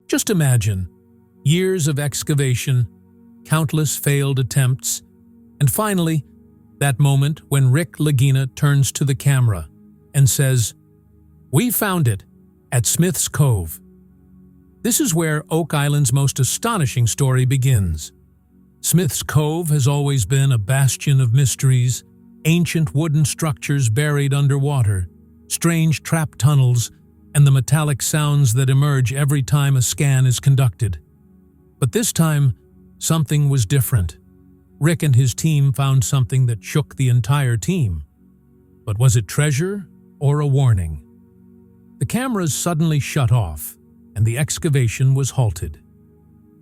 Just imagine, years of excavation, countless failed attempts, and finally, that moment when Rick Lagina turns to the camera and says, "We found it at Smith's Cove." This is where Oak Island's most astonishing story begins. Smith's Cove has always been a bastion of mysteries, ancient wooden structures buried underwater, strange trap tunnels, and the metallic sounds that emerge every time a scan is conducted. But this time, something was different. Rick and his team found something that shook the entire team. But was it treasure or a warning? The cameras suddenly shut off, and the excavation was halted.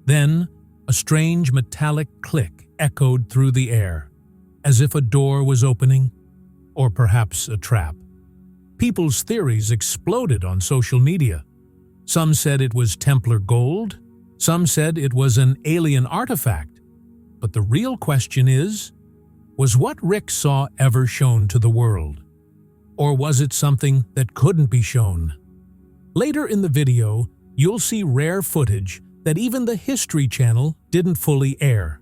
Then, a strange metallic click echoed through the air, as if a door was opening, or perhaps a trap. People's theories exploded on social media. Some said it was Templar gold, some said it was an alien artifact. But the real question is, was what Rick saw ever shown to the world? Or was it something that couldn't be shown? Later in the video, you'll see rare footage that even the History Channel didn't fully air.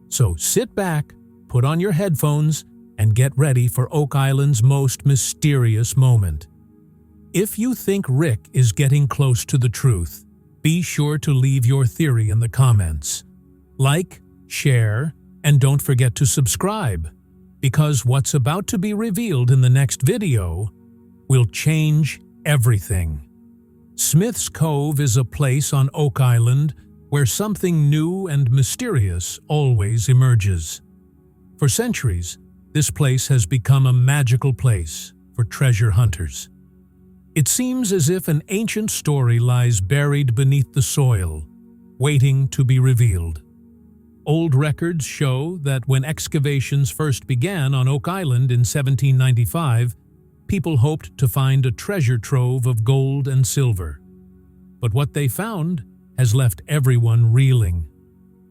So sit back, put on your headphones, and get ready for Oak Island's most mysterious moment. If you think Rick is getting close to the truth, be sure to leave your theory in the comments. Like, share, and don't forget to subscribe, because what's about to be revealed in the next video will change everything. Smith's Cove is a place on Oak Island where something new and mysterious always emerges. For centuries, this place has become a magical place for treasure hunters. It seems as if an ancient story lies buried beneath the soil, waiting to be revealed. Old records show that when excavations first began on Oak Island in 1795, people hoped to find a treasure trove of gold and silver. But what they found has left everyone reeling.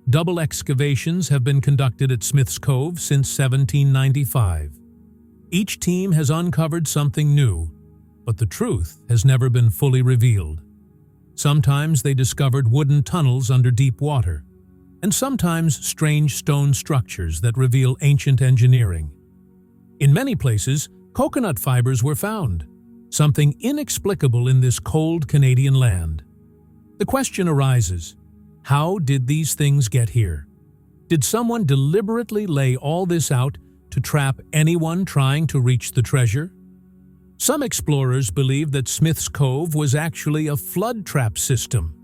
Double excavations have been conducted at Smith's Cove since 1795. Each team has uncovered something new, but the truth has never been fully revealed. Sometimes they discovered wooden tunnels under deep water, and sometimes strange stone structures that reveal ancient engineering. In many places, coconut fibers were found, something inexplicable in this cold Canadian land. The question arises, how did these things get here? Did someone deliberately lay all this out to trap anyone trying to reach the treasure? Some explorers believe that Smith's Cove was actually a flood trap system,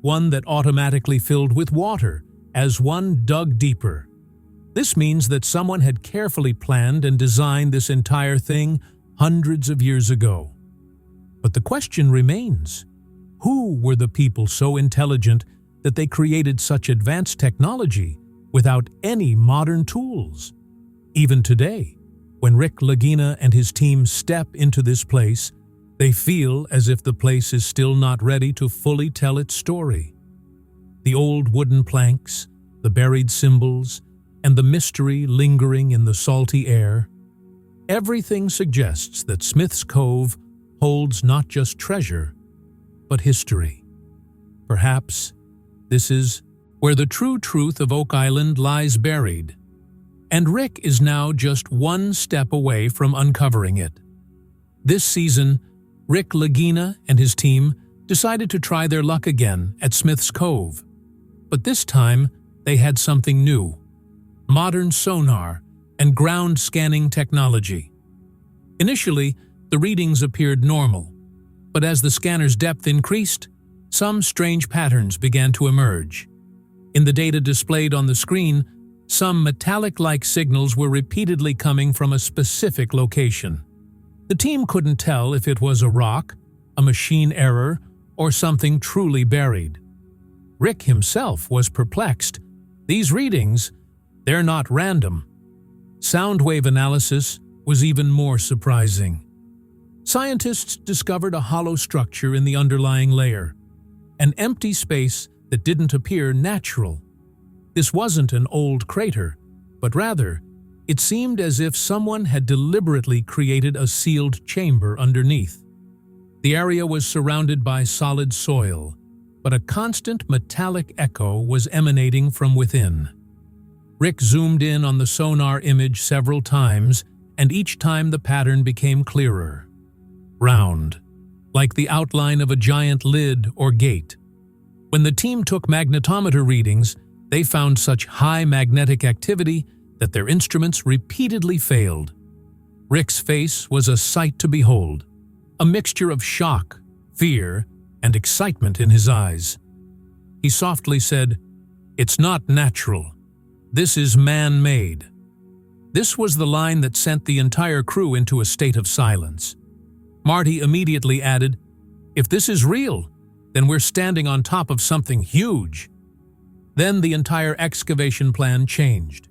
one that automatically filled with water as one dug deeper. This means that someone had carefully planned and designed this entire thing hundreds of years ago. But the question remains, who were the people so intelligent that they created such advanced technology without any modern tools? Even today, when Rick Lagina and his team step into this place, they feel as if the place is still not ready to fully tell its story. The old wooden planks, the buried symbols, and the mystery lingering in the salty air, everything suggests that Smith's Cove holds not just treasure, but history. Perhaps this is where the true truth of Oak Island lies buried, and Rick is now just one step away from uncovering it. This season, Rick Lagina and his team decided to try their luck again at Smith's Cove. But this time, they had something new: modern sonar and ground scanning technology. Initially, the readings appeared normal, but as the scanner's depth increased, some strange patterns began to emerge. In the data displayed on the screen, some metallic-like signals were repeatedly coming from a specific location. The team couldn't tell if it was a rock, a machine error, or something truly buried. Rick himself was perplexed. These readings, they're not random. Sound wave analysis was even more surprising. Scientists discovered a hollow structure in the underlying layer, an empty space that didn't appear natural. This wasn't an old crater, but rather, it seemed as if someone had deliberately created a sealed chamber underneath. The area was surrounded by solid soil, but a constant metallic echo was emanating from within. Rick zoomed in on the sonar image several times, and each time the pattern became clearer. Round, like the outline of a giant lid or gate. When the team took magnetometer readings, they found such high magnetic activity that their instruments repeatedly failed. Rick's face was a sight to behold, a mixture of shock, fear, and excitement in his eyes. He softly said, "It's not natural. This is man-made." This was the line that sent the entire crew into a state of silence. Marty immediately added, "If this is real, then we're standing on top of something huge." Then the entire excavation plan changed.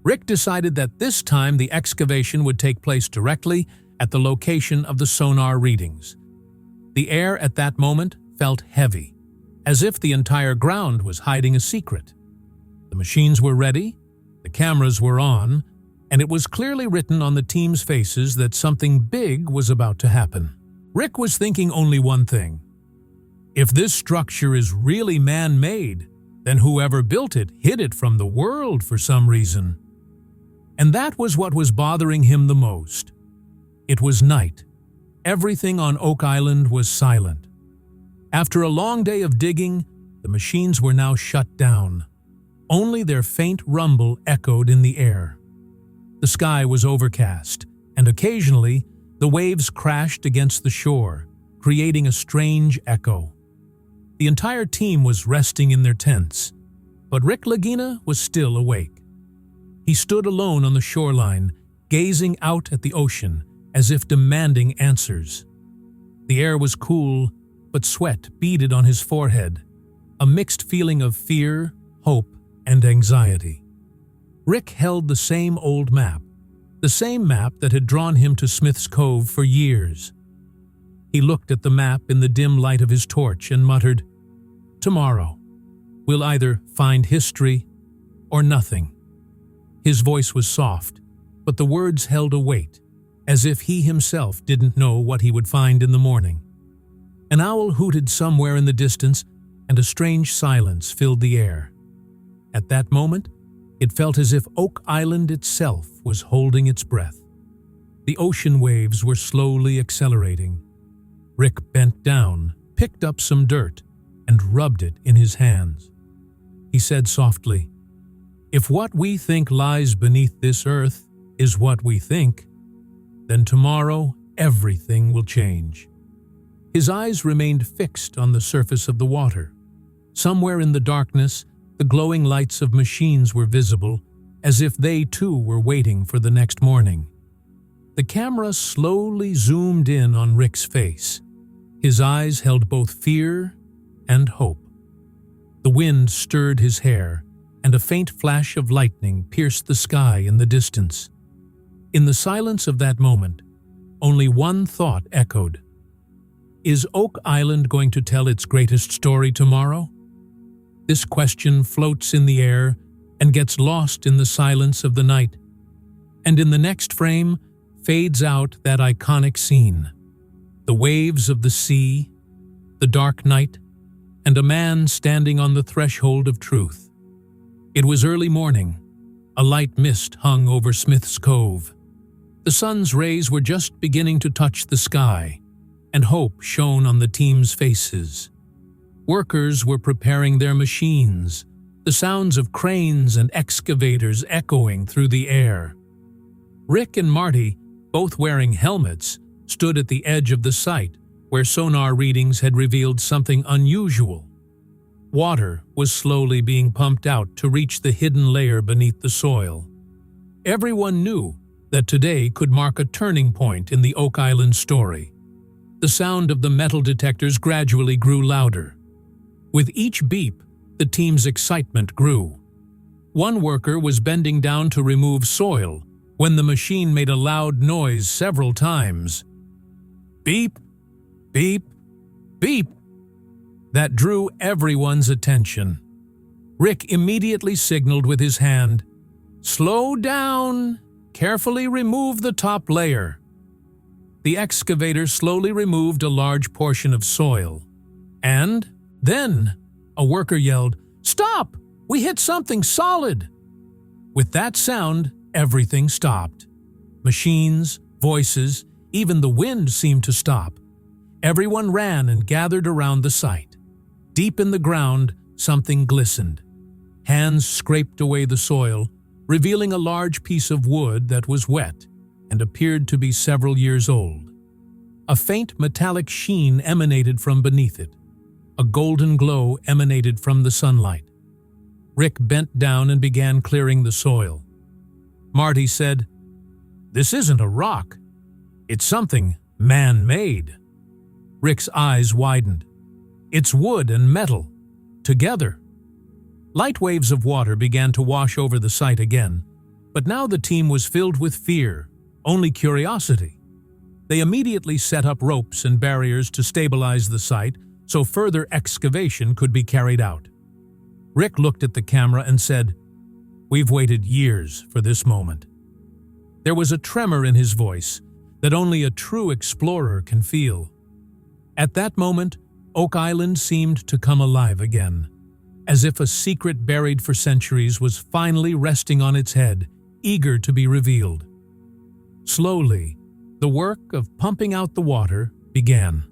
Rick decided that this time the excavation would take place directly at the location of the sonar readings. The air at that moment felt heavy, as if the entire ground was hiding a secret. The machines were ready, the cameras were on, and it was clearly written on the team's faces that something big was about to happen. Rick was thinking only one thing. If this structure is really man-made, then whoever built it hid it from the world for some reason. And that was what was bothering him the most. It was night. Everything on Oak Island was silent. After a long day of digging, the machines were now shut down. Only their faint rumble echoed in the air. The sky was overcast, and occasionally the waves crashed against the shore, creating a strange echo. The entire team was resting in their tents, but Rick Lagina was still awake. He stood alone on the shoreline, gazing out at the ocean as if demanding answers. The air was cool, but sweat beaded on his forehead, a mixed feeling of fear, hope, and anxiety. Rick held the same old map, the same map that had drawn him to Smith's Cove for years. He looked at the map in the dim light of his torch and muttered, "Tomorrow, we'll either find history or nothing." His voice was soft, but the words held a weight, as if he himself didn't know what he would find in the morning. An owl hooted somewhere in the distance, and a strange silence filled the air. At that moment, it felt as if Oak Island itself was holding its breath. The ocean waves were slowly accelerating. Rick bent down, picked up some dirt, and rubbed it in his hands. He said softly, "If what we think lies beneath this earth is what we think, then tomorrow everything will change." His eyes remained fixed on the surface of the water. Somewhere in the darkness, the glowing lights of machines were visible, as if they too were waiting for the next morning. The camera slowly zoomed in on Rick's face. His eyes held both fear and hope. The wind stirred his hair, and a faint flash of lightning pierced the sky in the distance. In the silence of that moment, only one thought echoed. Is Oak Island going to tell its greatest story tomorrow? This question floats in the air and gets lost in the silence of the night, and in the next frame fades out that iconic scene. The waves of the sea, the dark night, and a man standing on the threshold of truth. It was early morning. A light mist hung over Smith's Cove. The sun's rays were just beginning to touch the sky, and hope shone on the team's faces. Workers were preparing their machines, the sounds of cranes and excavators echoing through the air. Rick and Marty, both wearing helmets, stood at the edge of the site where sonar readings had revealed something unusual. Water was slowly being pumped out to reach the hidden layer beneath the soil. Everyone knew that today could mark a turning point in the Oak Island story. The sound of the metal detectors gradually grew louder. With each beep, the team's excitement grew. One worker was bending down to remove soil when the machine made a loud noise several times. Beep, beep, beep. That drew everyone's attention. Rick immediately signaled with his hand, "Slow down! Carefully remove the top layer." The excavator slowly removed a large portion of soil, and, Then, a worker yelled, "Stop! We hit something solid!" With that sound, everything stopped. Machines, voices, even the wind seemed to stop. Everyone ran and gathered around the site. Deep in the ground, something glistened. Hands scraped away the soil, revealing a large piece of wood that was wet and appeared to be several years old. A faint metallic sheen emanated from beneath it. A golden glow emanated from the sunlight. Rick bent down and began clearing the soil. Marty said, "This isn't a rock. It's something man-made." Rick's eyes widened. "It's wood and metal, together." Light waves of water began to wash over the site again, but now the team was filled with fear, only curiosity. They immediately set up ropes and barriers to stabilize the site so further excavation could be carried out. Rick looked at the camera and said, "We've waited years for this moment." There was a tremor in his voice that only a true explorer can feel. At that moment, Oak Island seemed to come alive again, as if a secret buried for centuries was finally resting on its head, eager to be revealed. Slowly, the work of pumping out the water began.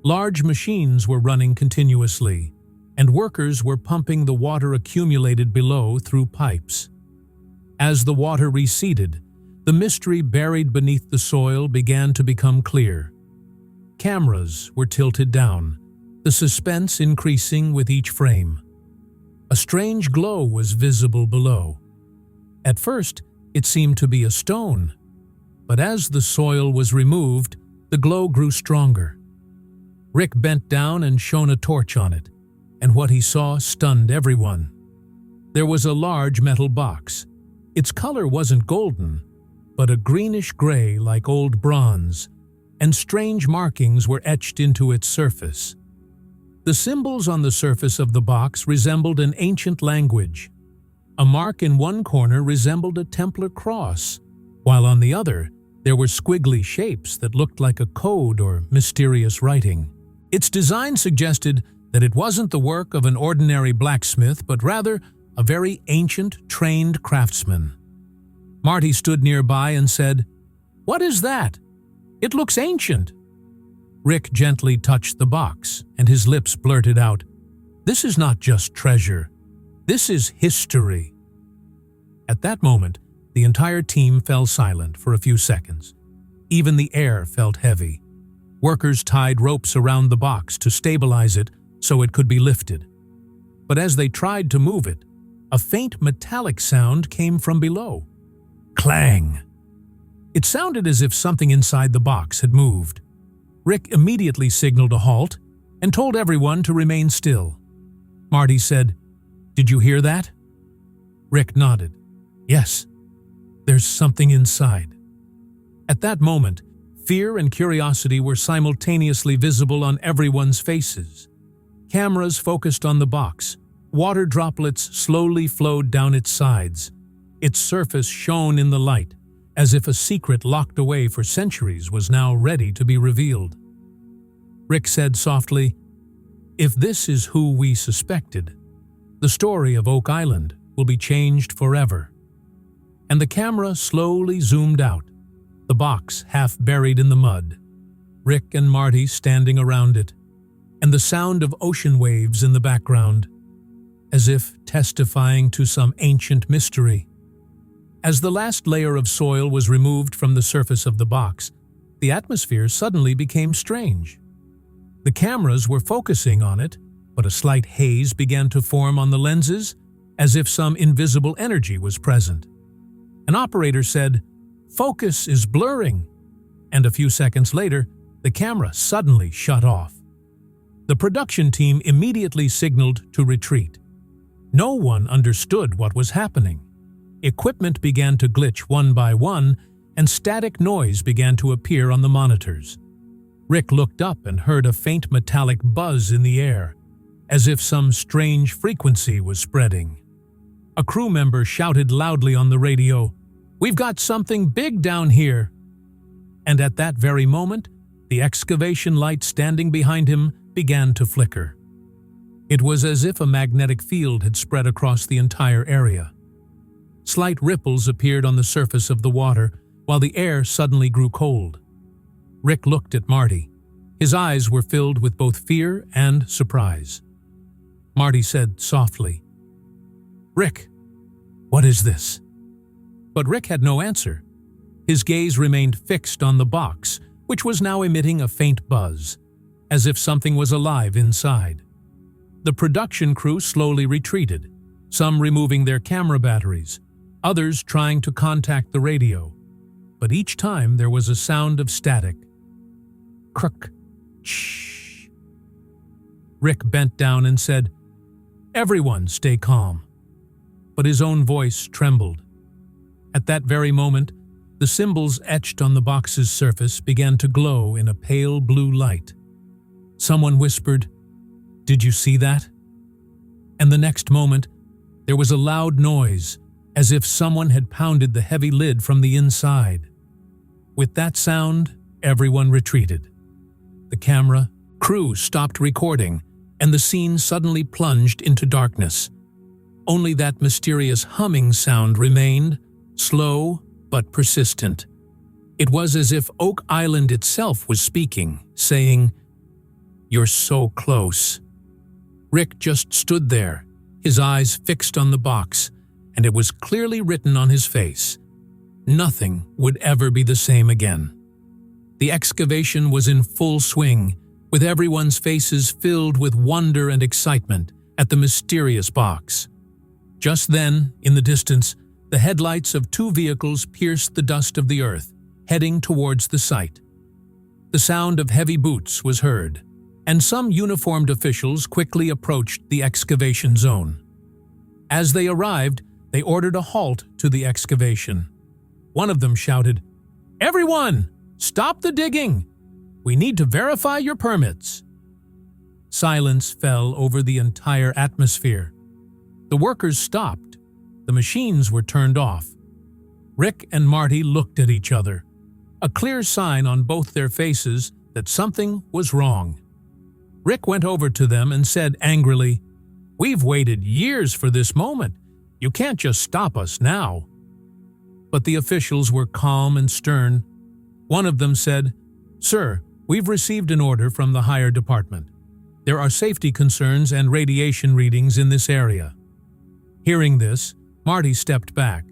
Large machines were running continuously, and workers were pumping the water accumulated below through pipes. As the water receded, the mystery buried beneath the soil began to become clear. Cameras were tilted down, the suspense increasing with each frame. A strange glow was visible below. At first, it seemed to be a stone, but as the soil was removed, the glow grew stronger. Rick bent down and shone a torch on it, and what he saw stunned everyone. There was a large metal box. Its color wasn't golden, but a greenish-gray like old bronze, and strange markings were etched into its surface. The symbols on the surface of the box resembled an ancient language. A mark in one corner resembled a Templar cross, while on the other there were squiggly shapes that looked like a code or mysterious writing. Its design suggested that it wasn't the work of an ordinary blacksmith, but rather a very ancient, trained craftsman. Marty stood nearby and said, "What is that? It looks ancient." Rick gently touched the box, and his lips blurted out, "This is not just treasure. This is history." At that moment, the entire team fell silent for a few seconds. Even the air felt heavy. Workers tied ropes around the box to stabilize it so it could be lifted. But as they tried to move it, a faint metallic sound came from below. Clang! It sounded as if something inside the box had moved. Rick immediately signaled a halt and told everyone to remain still. Marty said, "Did you hear that?" Rick nodded. "Yes, there's something inside." At that moment, fear and curiosity were simultaneously visible on everyone's faces. Cameras focused on the box. Water droplets slowly flowed down its sides. Its surface shone in the light, as if a secret locked away for centuries was now ready to be revealed. Rick said softly, "If this is who we suspected, the story of Oak Island will be changed forever." And the camera slowly zoomed out, the box half buried in the mud, Rick and Marty standing around it, and the sound of ocean waves in the background, as if testifying to some ancient mystery. As the last layer of soil was removed from the surface of the box, the atmosphere suddenly became strange. The cameras were focusing on it, but a slight haze began to form on the lenses, as if some invisible energy was present. An operator said, "Focus is blurring," and a few seconds later, the camera suddenly shut off. The production team immediately signaled to retreat. No one understood what was happening. Equipment began to glitch one by one, and static noise began to appear on the monitors. Rick looked up and heard a faint metallic buzz in the air, as if some strange frequency was spreading. A crew member shouted loudly on the radio, "We've got something big down here!" And at that very moment, the excavation light standing behind him began to flicker. It was as if a magnetic field had spread across the entire area. Slight ripples appeared on the surface of the water, while the air suddenly grew cold. Rick looked at Marty. His eyes were filled with both fear and surprise. Marty said softly, "Rick, what is this?" But Rick had no answer. His gaze remained fixed on the box, which was now emitting a faint buzz, as if something was alive inside. The production crew slowly retreated, some removing their camera batteries, others trying to contact the radio. But each time there was a sound of static. Kruk, shh. Rick bent down and said, "Everyone stay calm." But his own voice trembled. At that very moment, the symbols etched on the box's surface began to glow in a pale blue light. Someone whispered, "Did you see that?" And the next moment, there was a loud noise, as if someone had pounded the heavy lid from the inside. With that sound, everyone retreated. The camera crew stopped recording, and the scene suddenly plunged into darkness. Only that mysterious humming sound remained, slow but persistent. It was as if Oak Island itself was speaking, saying, "You're so close." Rick just stood there, his eyes fixed on the box, and it was clearly written on his face. Nothing would ever be the same again. The excavation was in full swing, with everyone's faces filled with wonder and excitement at the mysterious box. Just then, in the distance, the headlights of two vehicles pierced the dust of the earth, heading towards the site. The sound of heavy boots was heard, and some uniformed officials quickly approached the excavation zone. As they arrived, they ordered a halt to the excavation. One of them shouted, "Everyone, stop the digging! We need to verify your permits." Silence fell over the entire atmosphere. The workers stopped. The machines were turned off. Rick and Marty looked at each other, a clear sign on both their faces that something was wrong. Rick went over to them and said angrily, "We've waited years for this moment. You can't just stop us now." But the officials were calm and stern. One of them said, "Sir, we've received an order from the higher department. There are safety concerns and radiation readings in this area." Hearing this, Marty stepped back.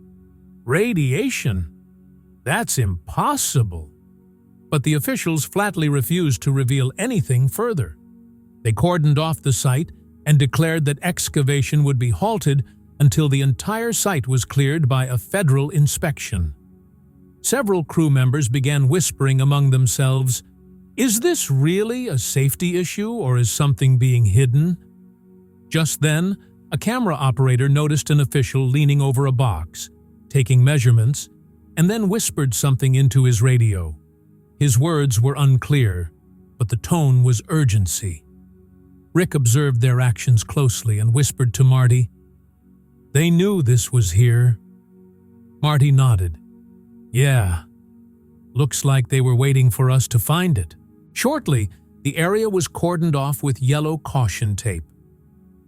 "Radiation? That's impossible." But the officials flatly refused to reveal anything further. They cordoned off the site and declared that excavation would be halted until the entire site was cleared by a federal inspection. Several crew members began whispering among themselves, "Is this really a safety issue, or is something being hidden?" Just then, a camera operator noticed an official leaning over a box, taking measurements, and then whispered something into his radio. His words were unclear, but the tone was urgency. Rick observed their actions closely and whispered to Marty, "They knew this was here." Marty nodded. "Yeah, looks like they were waiting for us to find it." Shortly, the area was cordoned off with yellow caution tape.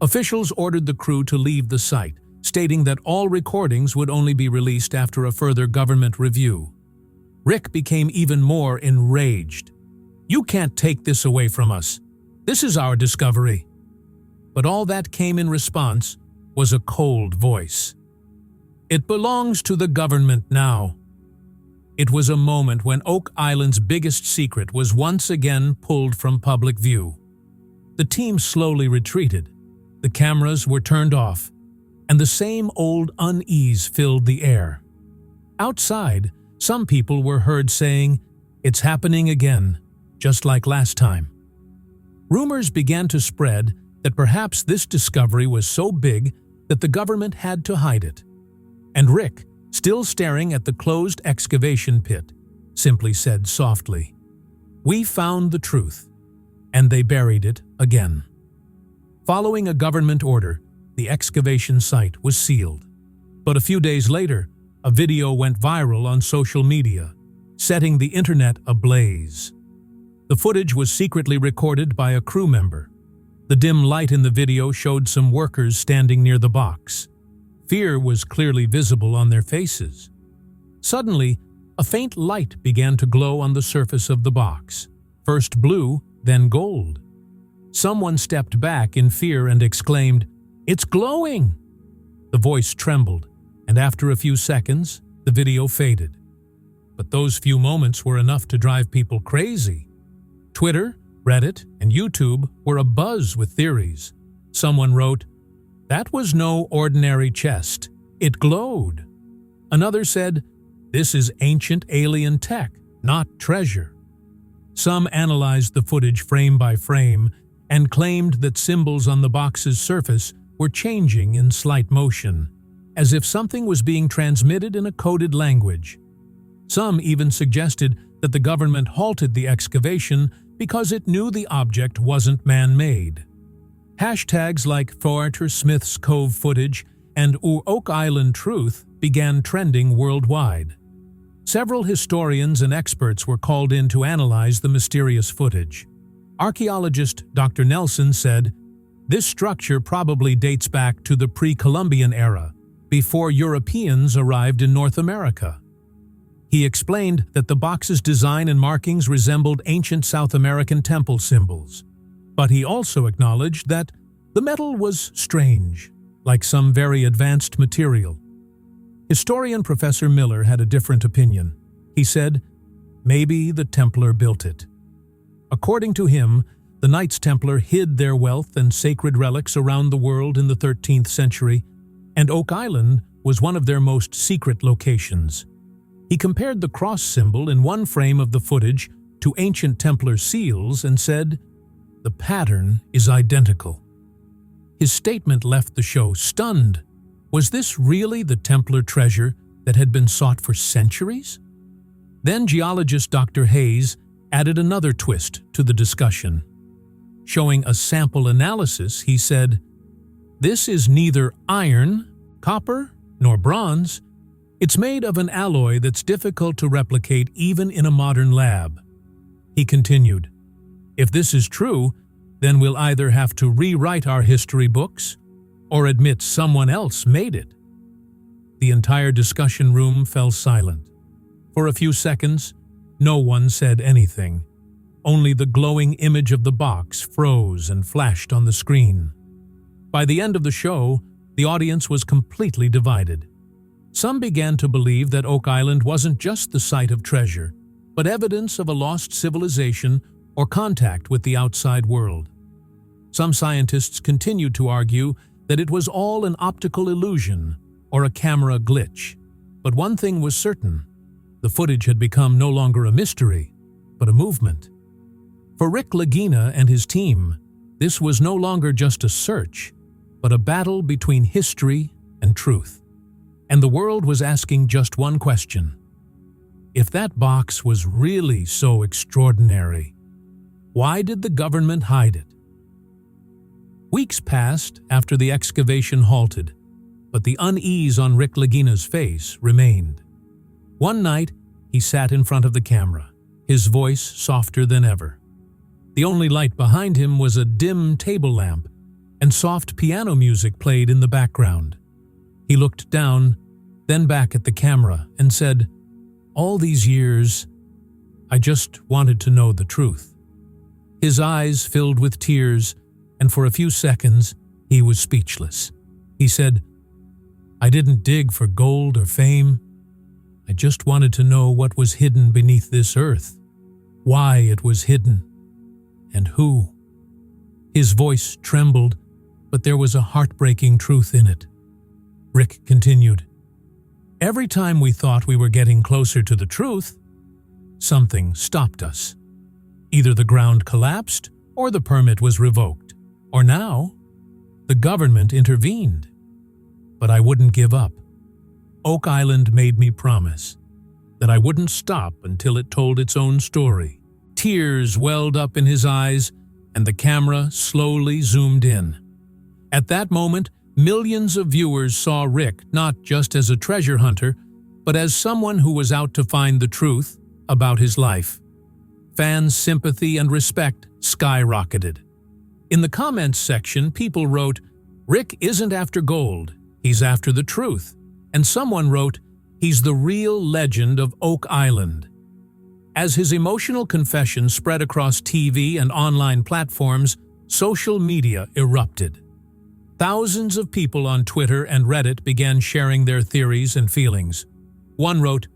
Officials ordered the crew to leave the site, stating that all recordings would only be released after a further government review. Rick became even more enraged. "You can't take this away from us. This is our discovery." But all that came in response was a cold voice. "It belongs to the government now." It was a moment when Oak Island's biggest secret was once again pulled from public view. The team slowly retreated. The cameras were turned off, and the same old unease filled the air. Outside, some people were heard saying, "It's happening again, just like last time." Rumors began to spread that perhaps this discovery was so big that the government had to hide it. And Rick, still staring at the closed excavation pit, simply said softly, "We found the truth," and they buried it again. Following a government order, the excavation site was sealed. But a few days later, a video went viral on social media, setting the internet ablaze. The footage was secretly recorded by a crew member. The dim light in the video showed some workers standing near the box. Fear was clearly visible on their faces. Suddenly, a faint light began to glow on the surface of the box, first blue, then gold. Someone stepped back in fear and exclaimed, "It's glowing!" The voice trembled, and after a few seconds, the video faded. But those few moments were enough to drive people crazy. Twitter, Reddit, and YouTube were abuzz with theories. Someone wrote, "That was no ordinary chest. It glowed." Another said, "This is ancient alien tech, not treasure." Some analyzed the footage frame by frame and claimed that symbols on the box's surface were changing in slight motion, as if something was being transmitted in a coded language. Some even suggested that the government halted the excavation because it knew the object wasn't man-made. Hashtags like Forter Smith's Cove footage and Oak Island Truth began trending worldwide. Several historians and experts were called in to analyze the mysterious footage. Archaeologist Dr. Nelson said, "This structure probably dates back to the pre-Columbian era, before Europeans arrived in North America." He explained that the box's design and markings resembled ancient South American temple symbols. But he also acknowledged that the metal was strange, like some very advanced material. Historian Professor Miller had a different opinion. He said, "Maybe the Templar built it." According to him, the Knights Templar hid their wealth and sacred relics around the world in the 13th century, and Oak Island was one of their most secret locations. He compared the cross symbol in one frame of the footage to ancient Templar seals and said, "The pattern is identical." His statement left the show stunned. Was this really the Templar treasure that had been sought for centuries? Then geologist Dr. Hayes added another twist to the discussion. Showing a sample analysis, he said, "This is neither iron, copper, nor bronze. It's made of an alloy that's difficult to replicate even in a modern lab." He continued, "If this is true, then we'll either have to rewrite our history books or admit someone else made it." The entire discussion room fell silent. For a few seconds, no one said anything. Only the glowing image of the box froze and flashed on the screen. By the end of the show, the audience was completely divided. Some began to believe that Oak Island wasn't just the site of treasure, but evidence of a lost civilization or contact with the outside world. Some scientists continued to argue that it was all an optical illusion or a camera glitch. But one thing was certain: the footage had become no longer a mystery, but a movement. For Rick Lagina and his team, this was no longer just a search, but a battle between history and truth. And the world was asking just one question: if that box was really so extraordinary, why did the government hide it? Weeks passed after the excavation halted, but the unease on Rick Lagina's face remained. One night, he sat in front of the camera, his voice softer than ever. The only light behind him was a dim table lamp, and soft piano music played in the background. He looked down, then back at the camera, and said, "All these years, I just wanted to know the truth." His eyes filled with tears, and for a few seconds, he was speechless. He said, "I didn't dig for gold or fame. I just wanted to know what was hidden beneath this earth, why it was hidden, and who." His voice trembled, but there was a heartbreaking truth in it. Rick continued, "Every time we thought we were getting closer to the truth, something stopped us. Either the ground collapsed or the permit was revoked, or now, the government intervened. But I wouldn't give up. Oak Island made me promise that I wouldn't stop until it told its own story." Tears welled up in his eyes, and the camera slowly zoomed in. At that moment, millions of viewers saw Rick not just as a treasure hunter, but as someone who was out to find the truth about his life. Fans' sympathy and respect skyrocketed. In the comments section, people wrote, "Rick isn't after gold, he's after the truth." And someone wrote, "He's the real legend of Oak Island." As his emotional confession spread across TV and online platforms, social media erupted. Thousands of people on Twitter and Reddit began sharing their theories and feelings. One wrote,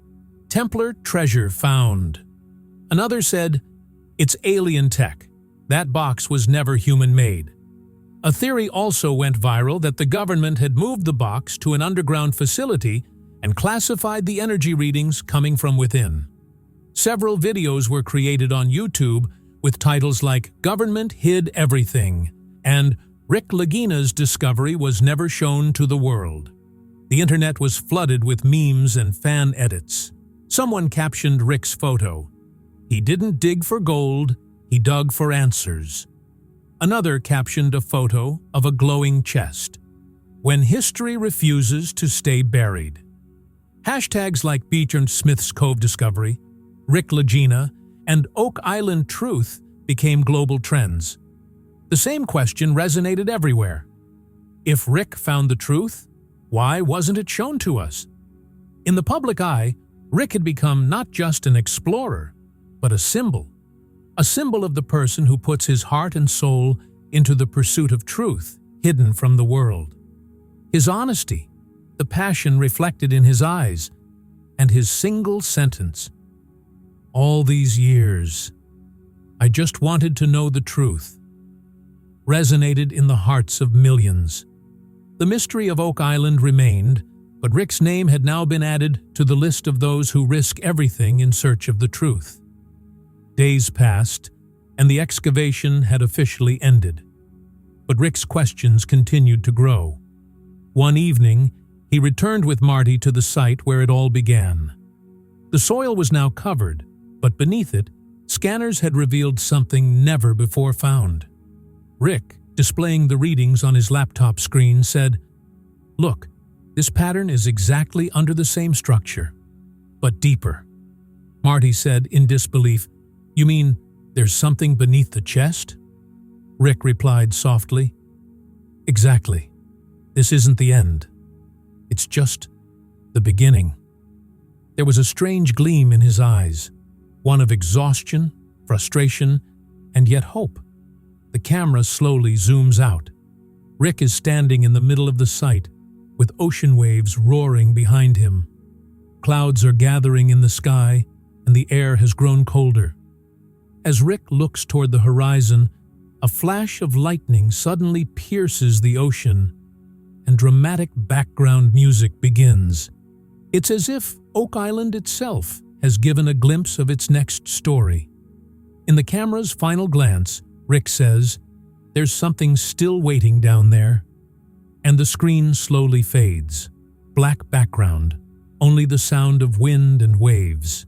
"Templar treasure found." Another said, "It's alien tech. That box was never human-made." A theory also went viral that the government had moved the box to an underground facility and classified the energy readings coming from within. Several videos were created on YouTube with titles like "Government Hid Everything" and "Rick Lagina's discovery was never shown to the world." The internet was flooded with memes and fan edits. Someone captioned Rick's photo, "He didn't dig for gold, he dug for answers." Another captioned a photo of a glowing chest. "When history refuses to stay buried." Hashtags like Beechern Smith's Cove discovery, Rick Lagina, and Oak Island truth became global trends. The same question resonated everywhere. If Rick found the truth, why wasn't it shown to us? In the public eye, Rick had become not just an explorer, but a symbol of the person who puts his heart and soul into the pursuit of truth hidden from the world. His honesty, the passion reflected in his eyes, and his single sentence, "All these years, I just wanted to know the truth," resonated in the hearts of millions. The mystery of Oak Island remained, but Rick's name had now been added to the list of those who risk everything in search of the truth. Days passed, and the excavation had officially ended. But Rick's questions continued to grow. One evening, he returned with Marty to the site where it all began. The soil was now covered, but beneath it, scanners had revealed something never before found. Rick, displaying the readings on his laptop screen, said, "Look, this pattern is exactly under the same structure, but deeper." Marty said in disbelief, "You mean there's something beneath the chest?" Rick replied softly, "Exactly. This isn't the end. It's just the beginning." There was a strange gleam in his eyes, one of exhaustion, frustration, and yet hope. The camera slowly zooms out. Rick is standing in the middle of the site, with ocean waves roaring behind him. Clouds are gathering in the sky, and the air has grown colder. As Rick looks toward the horizon, a flash of lightning suddenly pierces the ocean, and dramatic background music begins. It's as if Oak Island itself has given a glimpse of its next story. In the camera's final glance, Rick says, "There's something still waiting down there." And the screen slowly fades. Black background, only the sound of wind and waves.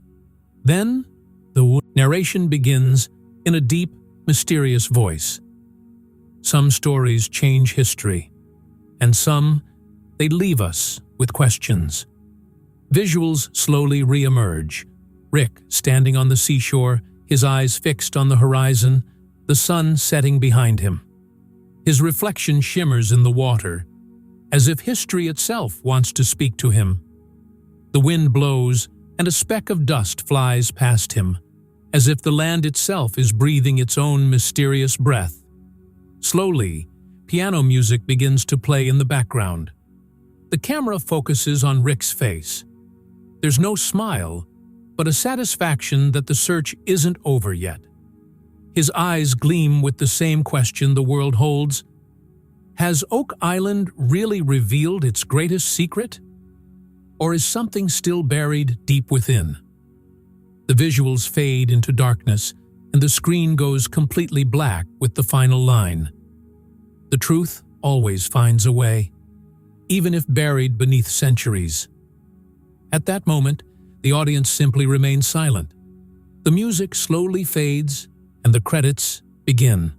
Then, the narration begins in a deep, mysterious voice. Some stories change history, and some, they leave us with questions. Visuals slowly re-emerge. Rick standing on the seashore, his eyes fixed on the horizon, the sun setting behind him. His reflection shimmers in the water, as if history itself wants to speak to him. The wind blows, and a speck of dust flies past him, as if the land itself is breathing its own mysterious breath. Slowly, piano music begins to play in the background. The camera focuses on Rick's face. There's no smile, but a satisfaction that the search isn't over yet. His eyes gleam with the same question the world holds. Has Oak Island really revealed its greatest secret? Or is something still buried deep within? The visuals fade into darkness, and the screen goes completely black with the final line. The truth always finds a way, even if buried beneath centuries. At that moment, the audience simply remains silent. The music slowly fades, and the credits begin.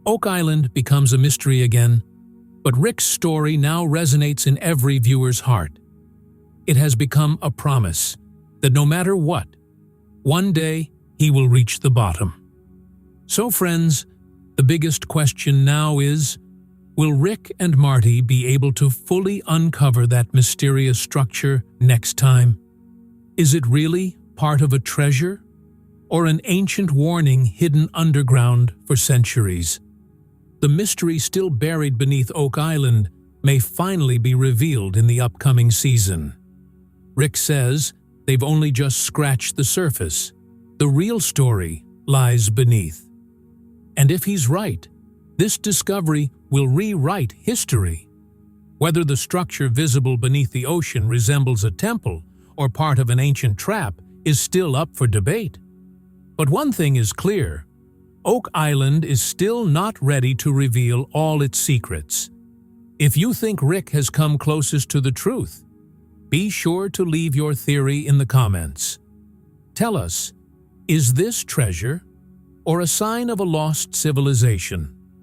Oak Island becomes a mystery again, but Rick's story now resonates in every viewer's heart. It has become a promise that no matter what, one day he will reach the bottom. So friends, The biggest question now is, will Rick and Marty be able to fully uncover that mysterious structure next time? Is it really part of a treasure, or an ancient warning hidden underground for centuries? The mystery still buried beneath Oak Island may finally be revealed in the upcoming season. Rick says they've only just scratched the surface. The real story lies beneath. And if he's right, this discovery will rewrite history. Whether the structure visible beneath the ocean resembles a temple or part of an ancient trap is still up for debate. But one thing is clear: Oak Island is still not ready to reveal all its secrets. If you think Rick has come closest to the truth, be sure to leave your theory in the comments. Tell us, is this treasure or a sign of a lost civilization?